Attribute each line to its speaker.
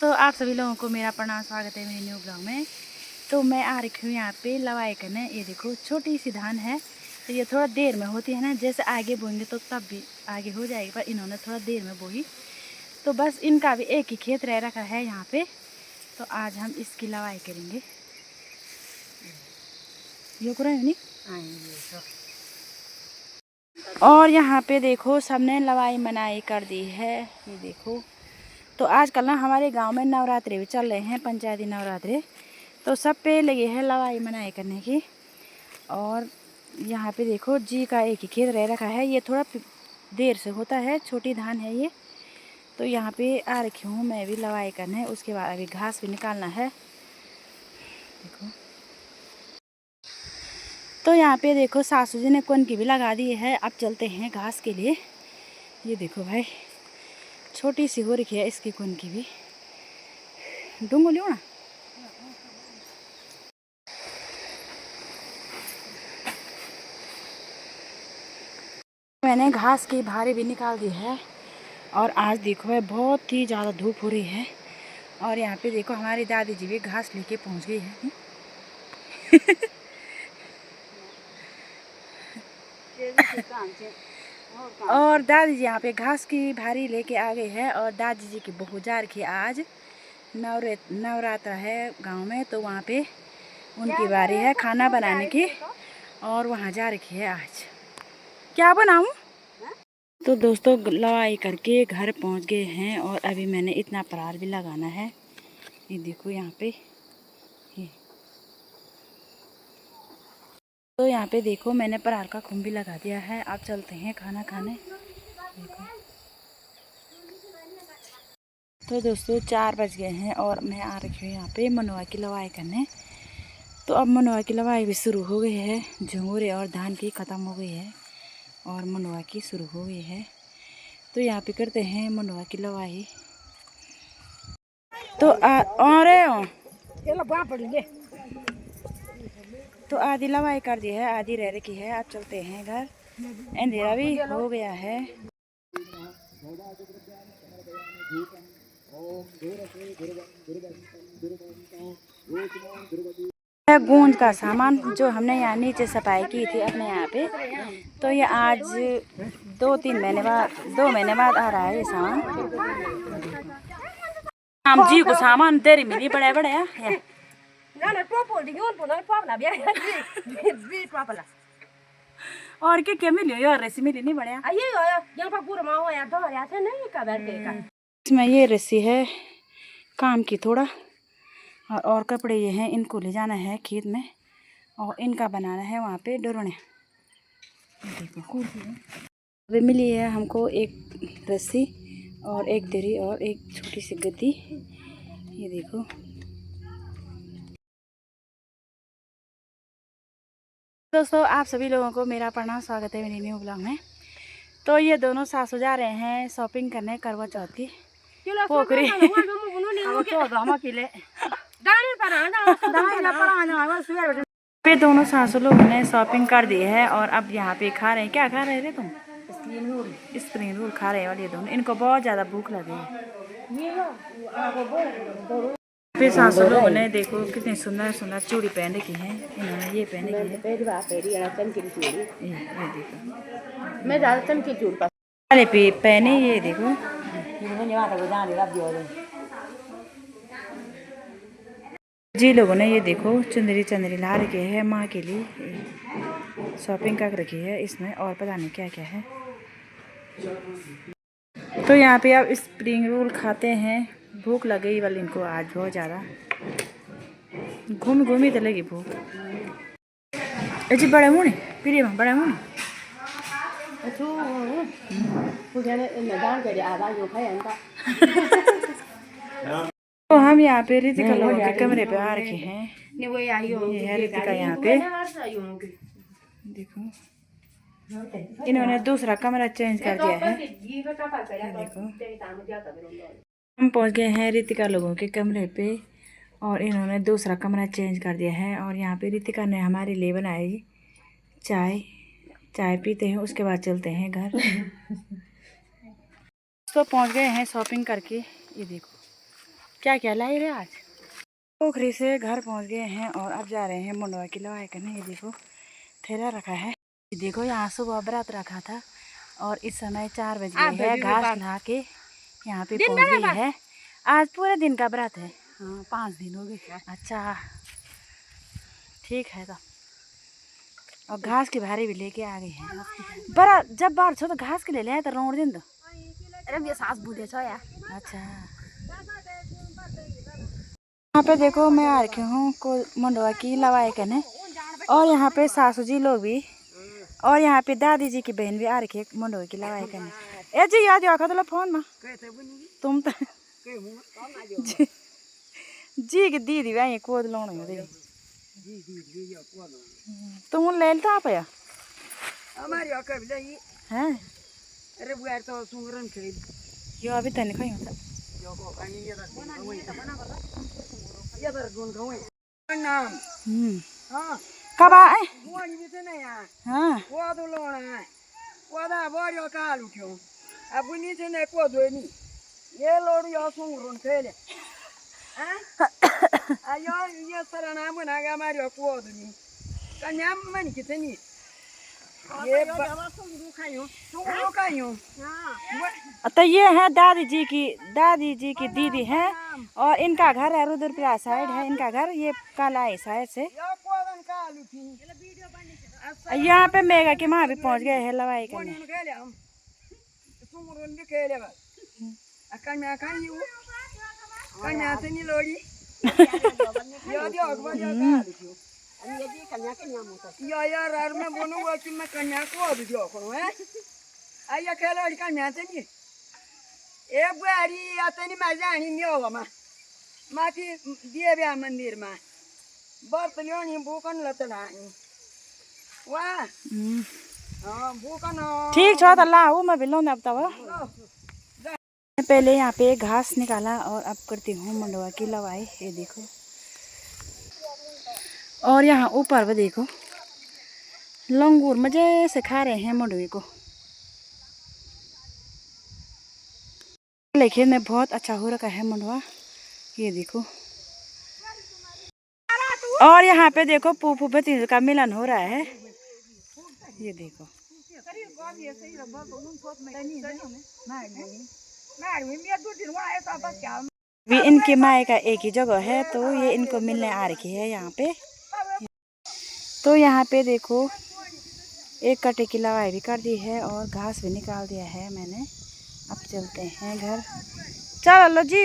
Speaker 1: तो आप सभी लोगों को मेरा प्रणाम, स्वागत है मेरे न्यू ब्लॉग में। तो मैं आ रखी हूँ यहाँ पे लवाई करने। ये देखो छोटी सी धान है, तो ये थोड़ा देर में होती है ना, जैसे आगे बोएंगे तो तब भी आगे हो जाएगी, पर इन्होंने थोड़ा देर में बोई। तो बस इनका भी एक ही खेत रह रखा है यहाँ पे, तो आज हम इसकी लवाई करेंगे। यो कुरा नहीं। और यहाँ पे देखो सबने लवाई मनाई कर दी है, ये देखो। तो आजकल ना हमारे गांव में नवरात्रे भी चल रहे हैं, पंचायती नवरात्रे, तो सब पे लगे हैं लवाई मनाई करने की। और यहाँ पे देखो जी का एक ही खेत रह रखा है, ये थोड़ा देर से होता है, छोटी धान है ये। तो यहाँ पे आ रखी हूँ मैं भी लवाई करने, उसके बाद अभी घास भी निकालना है, देखो। तो यहाँ पे देखो सासू जी ने कौन की भी लगा दी है। अब चलते हैं घास के लिए। ये देखो भाई छोटी सी हो रखी है इसकी कौन की भी। डूंगो लियो ना। मैंने घास की भारी भी निकाल दी है। और आज देखो है बहुत ही ज़्यादा धूप हो रही है। और यहाँ पे देखो हमारी दादी जी भी घास लेके पहुँच गई है। और दादी जी यहाँ पे घास की भारी लेके आ गई है। और दादी जी की बहू जा रखी है, आज नवरात्र है गांव में, तो वहाँ पे उनकी बारी है खाना बनाने की, और वहाँ जा रखी है आज। क्या बनाऊँ? तो दोस्तों लवाई करके घर पहुँच गए हैं, और अभी मैंने इतना परार भी लगाना है। ये देखो यहाँ पे ये। तो यहाँ पे देखो मैंने परार का खुम भी लगा दिया है। अब चलते हैं खाना खाने, देखो। तो दोस्तों 4 बज गए हैं और मैं आ रखी हूँ यहाँ पे मनवा की लवाई करने। तो अब मनवा की लवाई भी शुरू हो गई है। झंगोरे और धान की ख़त्म हो गई है और मनवा की शुरू हो गई है। तो यहाँ पे करते हैं मनवा की लवाई। तो तो आधी लवाई कर दी है, आधी रह रखी है। अब चलते हैं घर, अंधेरा भी हो गया है। गूंज का सामान जो हमने यहाँ नीचे सफाई की थी अपने यहाँ पे, तो ये आज 2 महीने बाद आ रहा है ये सामान। हम जी को सामान तेरी मिली बड़े बड़े है। और क्या मिली यार, रस्सी मिली नहीं बढ़िया। इसमें ये रस्सी है काम की थोड़ा, और कपड़े ये हैं, इनको ले जाना है खेत में और इनका बनाना है वहाँ पे डोरने। वे मिली है हमको एक रस्सी और एक दरी और एक छोटी सी गद्दी, ये देखो। दोस्तों आप सभी लोगों को मेरा प्रणाम, स्वागत है मेरे न्यू ब्लॉग में। तो ये दोनों सासू जा रहे हैं शॉपिंग करने करवा चौथ की पोखरी। पे दोनों सासू लोगों ने शॉपिंग कर दी है और अब यहाँ पे खा रहे हैं। क्या खा रहे थे तुम? स्प्रिंग रोल खा रहे हैं। और ये दोनों, इनको बहुत ज़्यादा भूख लगी है। फिर सासू लोगों ने देखो कितनी सुंदर सुंदर चूड़ी पहन रखी है। इन्होंने ये पहन रखी है, ये देखो। मैं ज़्यादा चमकी चूड़ी पे पहने, ये देखो। जी लोगों ने ये देखो चुंदरी ला रखी है माँ के लिए, शॉपिंग कर रखी है इसमें, और पता नहीं क्या क्या है। तो यहाँ पे अब स्प्रिंग रोल खाते हैं। भूख लगी वाली इनको आज बहुत ज़्यादा, घूम घूमी तो लगी भूख। जी बड़े होने प्रिय बड़े होने। तो हम यहाँ पे ऋतिका लोगों के कमरे पे आ रखे हैं। ये है ऋतिका यहाँ पे, देखो। इन्होंने दूसरा कमरा चेंज कर दिया है, देखो। हम पहुँच गए हैं ऋतिका लोगों के कमरे पे, और इन्होंने दूसरा कमरा चेंज कर दिया है। और यहाँ पे ऋतिका ने हमारे लिए बनाई चाय पीते हैं, उसके बाद चलते हैं घर। तो पहुँच गए हैं शॉपिंग करके, ये देखो क्या क्या लाई रहे आज। पोखरी से घर पहुंच गए हैं और अब जा रहे हैं मंडवा की लवाई करने। ये देखो थैला रखा है। ये देखो यहाँ सुबह व्रत रखा था और इस समय 4 बज गए है। घास ला के यहाँ पे पहुँच गई है। आज पूरे दिन का व्रत है। हाँ 5 दिन हो गए। अच्छा ठीक है तो। और घास की भारी भी लेके आ गई है। बड़ा जब बाढ़ छो तो घास के ले ले तो रोड दिन तो। अरे ये सास बूढ़े छो यार। अच्छा यहाँ पे देखो मैं आ रखी हूँ को मंडवा की लवाई करने और यहाँ पे सासू जी लोग भी और यहाँ पे दादी जी की बहन भी आ रखी है मंडवा की लवाई करने। ए जी याद आखा तो फोन में तुम तो जी की दीदी भाई कोद लोण तुम ले लेता आप या
Speaker 2: हमारी अकब नहीं
Speaker 1: हैं।
Speaker 2: अरे बुआर तो सुंगरन खेल
Speaker 1: यो अभी तने खाई होता
Speaker 2: यो को कहीं ये दर गुन गावे नाम हां
Speaker 1: कब आए
Speaker 2: बुआनी भी से नहीं आ
Speaker 1: हां
Speaker 2: वो तो लोना है वो दा बोरियो काल उठ्यो अब नी से ने को दोनी ये लोड यो सुंगरन खेले हैं आयो ये सरना बना गा मारियो को दोनी कन्या मन कितनी ये सुंगरू खायो
Speaker 1: तो ये है दादी जी की दीदी है और इनका घर है रुद्रपुरा साइड है इनका घर। ये कालाई साइड से यहाँ पे मेगा के माँ भी पहुँच गए हैं लवाई करने।
Speaker 2: या यार यार मैं बोलूँगा कि मैं कन्या को अभी जो करूँ हैं आया खेला कन्या से नहीं एक बारी आते नहीं मैं जानी नहीं होगा माँ की दिए भी मंदिर में बर्तलियों नहीं भूखन लतला वाह हाँ भूखन
Speaker 1: ठीक छो तो ला मैं भी लो अब तब पहले यहाँ पे घास निकाला और अब करती हूँ मंडवा की लवाई। ये देखो और यहाँ ऊपर भी देखो लंगूर मजे से खा रहे हैं मंडवे को। लेकिन में बहुत अच्छा हो रखा है मंडवा। ये देखो और यहाँ पे देखो फूफू भतीजे का मिलन हो रहा है। ये देखो भी इनके माए का एक ही जगह है तो ये इनको मिलने आ रखी है यहाँ पे। तो यहाँ पे देखो एक कटे की लवाई भी कर दी है और घास भी निकाल दिया है मैंने। अब चलते हैं घर। चलो लो जी।